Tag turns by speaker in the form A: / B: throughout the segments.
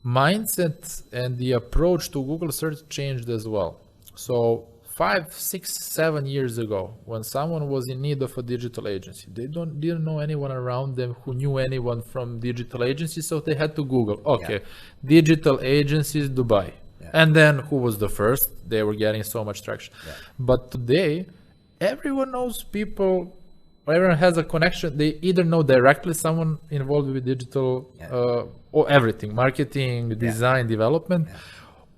A: mindset and the approach to Google search changed as well. So 5, 6, 7 years ago, when someone was in need of a digital agency, they didn't know anyone around them who knew anyone from digital agencies, so they had to Google, okay, digital agencies Dubai. And then who was the first? They were getting so much traction. But today, everyone knows people, everyone has a connection. They either know directly someone involved with digital or everything, marketing, design, development,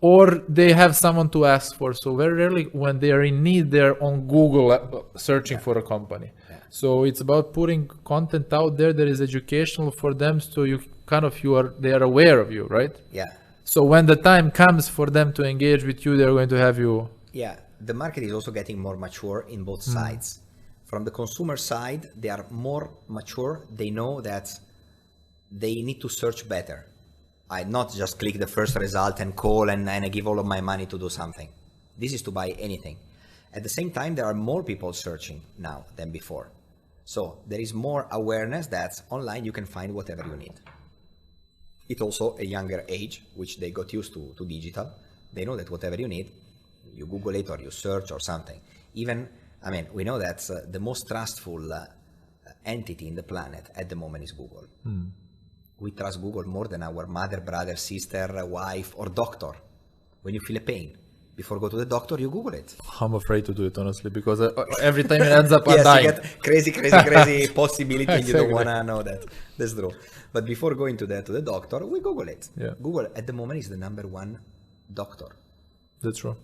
A: or they have someone to ask for. So very rarely when they are in need, they're on Google searching for a company. So it's about putting content out there that is educational for them, so they are aware of you, right? So when the time comes for them to engage with you, they're going to have you.
B: The market is also getting more mature in both sides. From the consumer side, they are more mature. They know that they need to search better. I not just click the first result and call and I give all of my money to do something. This is to buy anything. At the same time, there are more people searching now than before. So there is more awareness that online you can find whatever you need. It's also a younger age, which they got used to digital. They know that whatever you need, you Google it or you search or something. Even, we know that the most trustful entity in the planet at the moment is Google. We trust Google more than our mother, brother, sister, wife, or doctor. When you feel a pain, before go to the doctor, you Google it.
A: I'm afraid to do it, honestly, because every time it ends up dying.
B: You get crazy possibility and you don't want to know that. That's true. But before going to the doctor, we Google it. Google at the moment is the #1 doctor.
A: That's true.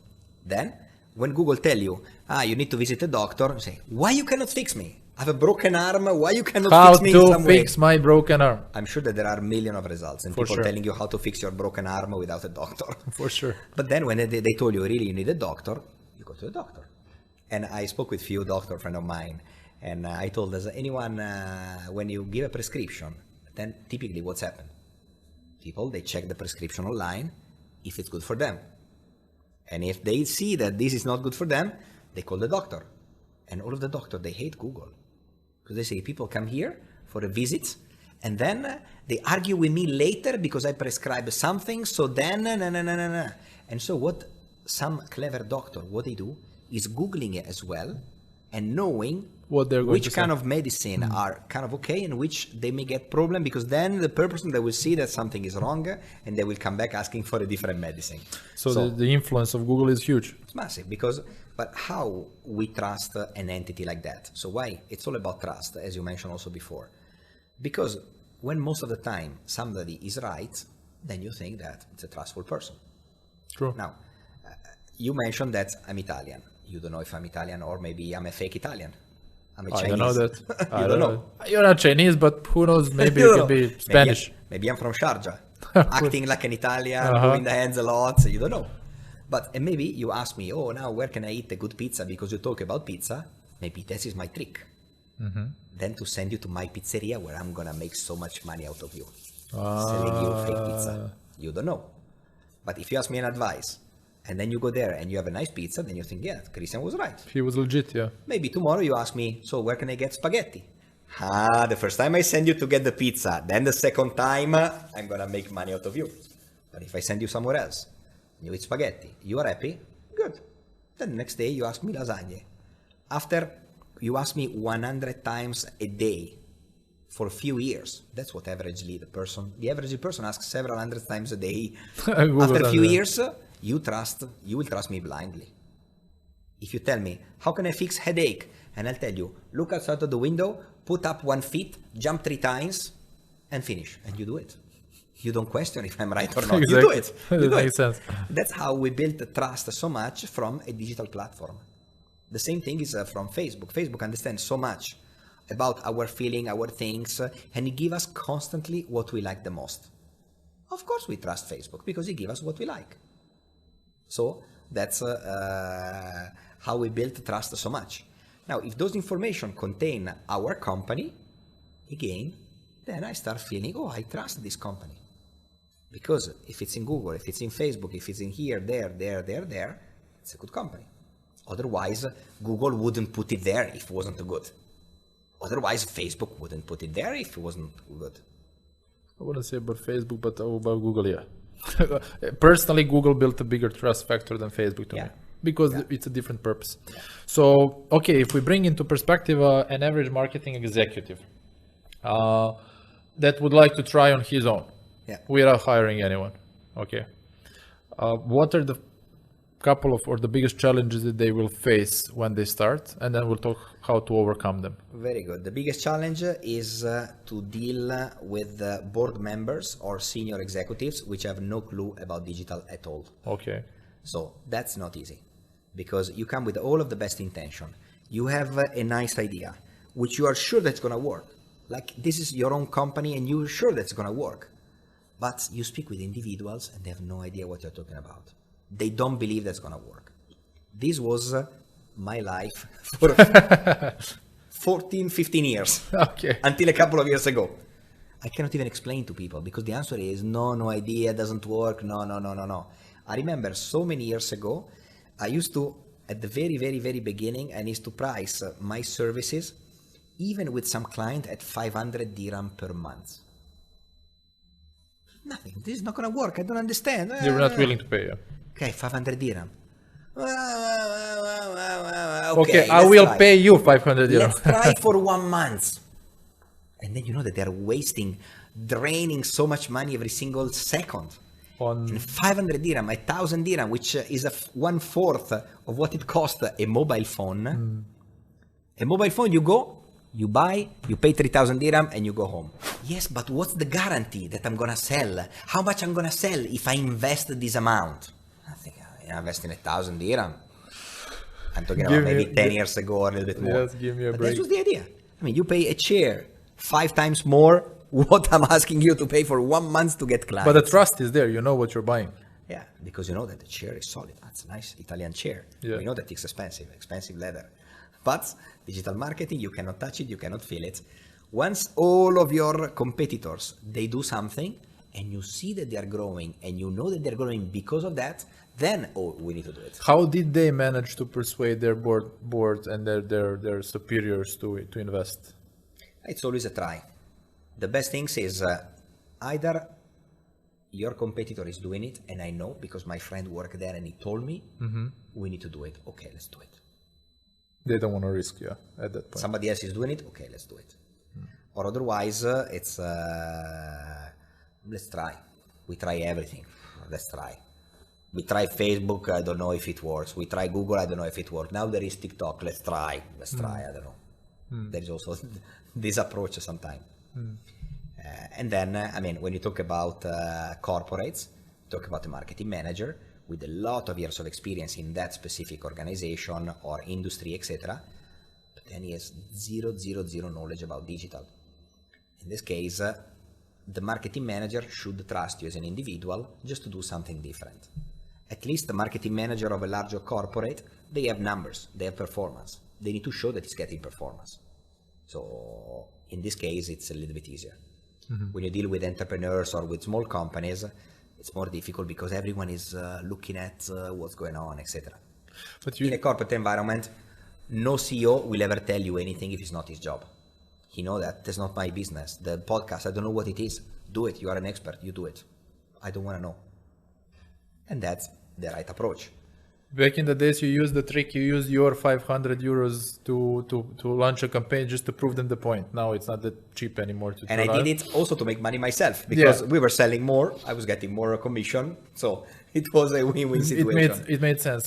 B: Then, when Google tell you, you need to visit a doctor, you say, why you cannot fix me? I have a broken arm, why you cannot fix me in some way?
A: How to fix my broken arm?
B: I'm sure that there are millions of results and people telling you how to fix your broken arm without a doctor.
A: For sure.
B: But then when they told you really you need a doctor, you go to the doctor. And I spoke with few doctor friend of mine, and I told us, anyone, when you give a prescription, then typically what's happened? People, they check the prescription online if it's good for them. And if they see that this is not good for them, they call the doctor. And all of the doctors, they hate Google. Because they say, people come here for a visit, and then they argue with me later because I prescribe something, so then, And so what some clever doctor, what they do, is Googling it as well, and knowing
A: what they're going
B: which kind of medicine are kind of okay and which they may get problem, because then the person they will see that something is wrong and they will come back asking for a different medicine.
A: So the influence of Google is huge.
B: It's massive, but how we trust an entity like that? So why? It's all about trust, as you mentioned also before. Because when most of the time somebody is right, then you think that it's a trustful person.
A: True.
B: Now, you mentioned that I'm Italian. You don't know if I'm Italian or maybe I'm a fake Italian. I'm a Chinese.
A: I don't know that.
B: You don't know.
A: You're not Chinese, but who knows? Maybe you could be Spanish.
B: Maybe I'm from Sharjah, acting like an Italian, moving the hands a lot. So you don't know. But and maybe you ask me, oh, now where can I eat a good pizza? Because you talk about pizza. Maybe this is my trick. Then to send you to my pizzeria where I'm going to make so much money out of you. Selling you fake pizza. You don't know. But if you ask me an advice, and then you go there and you have a nice pizza, then you think, yeah, Christian was right.
A: He was legit, yeah.
B: Maybe tomorrow you ask me, so where can I get spaghetti? The first time I send you to get the pizza, then the second time I'm going to make money out of you. But if I send you somewhere else, you eat spaghetti, you are happy, good. Then the next day you ask me lasagne. After you ask me 100 times a day for a few years, that's what the average person asks several hundred times a day. After a few years, you will trust me blindly. If you tell me, how can I fix headache? And I'll tell you, look outside of the window, put up 1 foot, jump 3 times, and finish. And you do it. You don't question if I'm right or not.
A: Exactly.
B: You do it.
A: That makes sense.
B: That's how we build the trust so much from a digital platform. The same thing is from Facebook. Facebook understands so much about our feeling, our things, and it gives us constantly what we like the most. Of course we trust Facebook because it gives us what we like. So that's how we build trust so much. Now, if those information contain our company, again, then I start feeling, oh, I trust this company. Because if it's in Google, if it's in Facebook, if it's in here, there, it's a good company. Otherwise, Google wouldn't put it there if it wasn't good. Otherwise, Facebook wouldn't put it there if it wasn't good.
A: I wouldn't say about Facebook, but about Google, yeah. Personally, Google built a bigger trust factor than Facebook to me because it's a different purpose. So, okay, if we bring into perspective an average marketing executive that would like to try on his own without hiring anyone, okay, what are the couple of or the biggest challenges that they will face when they start, and then we'll talk how to overcome them.
B: Very good. The biggest challenge is to deal with board members or senior executives which have no clue about digital at all.
A: Okay.
B: So that's not easy, because you come with all of the best intention. You have a nice idea which you are sure that's going to work. Like, this is your own company and you're sure that's going to work. But you speak with individuals and they have no idea what you're talking about. They don't believe that's going to work. This was my life for 14, 15 years.
A: Okay.
B: Until a couple of years ago. I cannot even explain to people because the answer is no idea, doesn't work, no. I remember so many years ago, I used to, at the very, very, very beginning, I used to price my services, even with some client, at 500 dirham per month. Nothing. This is not going to work. I don't understand.
A: They were not willing to pay you.
B: Okay, 500 dirham.
A: Okay, I will pay you 500 dirham.
B: Let's try for 1 month. And then you know that they're draining so much money every single second. And 500 dirham, 1,000 dirham, which is 1/4 of what it costs a mobile phone. A mobile phone, you go, you buy, you pay 3,000 dirham and you go home. Yes, but what's the guarantee that I'm going to sell? How much I'm going to sell if I invest this amount? I think I invest in 1,000 dirham. I'm talking about maybe 10 years ago or a little bit more.
A: Yes, give me a
B: but
A: break.
B: This was the idea. I mean, you pay a chair 5 times more what I'm asking you to pay for 1 month to get clients.
A: But the trust is there. You know what you're buying.
B: Yeah, because you know that the chair is solid. That's a nice Italian chair.
A: Yeah.
B: We know that it's expensive leather. But digital marketing, you cannot touch it, you cannot feel it. Once all of your competitors, they do something and you see that they are growing and you know that they're growing because of that, then, we need to do it.
A: How did they manage to persuade their board and their superiors to invest?
B: It's always a try. The best things is either your competitor is doing it and I know because my friend worked there and he told me, we need to do it. Okay, let's do it.
A: They don't want to risk, at that point.
B: Somebody else is doing it. Okay, let's do it. Or otherwise, it's let's try. We try everything. Let's try. We try Facebook. I don't know if it works. We try Google. I don't know if it works. Now there is TikTok. Let's try. I don't know. There is also this approach sometimes. And then, I mean, when you talk about corporates, talk about a marketing manager with a lot of years of experience in that specific organization or industry, etc. But then he has zero knowledge about digital. In this case, the marketing manager should trust you as an individual just to do something different. At least the marketing manager of a larger corporate, they have numbers, they have performance. They need to show that it's getting performance. So in this case, it's a little bit easier. When you deal with entrepreneurs or with small companies, it's more difficult because everyone is looking at what's going on, etc. But in a corporate environment, no CEO will ever tell you anything if it's not his job. He knows that that's not my business. The podcast, I don't know what it is. Do it. You are an expert. You do it. I don't want to know. And that's the right approach.
A: Back in the days, you used the trick. You used your 500 euros to launch a campaign just to prove them the point. Now it's not that cheap anymore.
B: And I did it also to make money myself because we were selling more. I was getting more commission. So it was a win-win situation.
A: It made sense.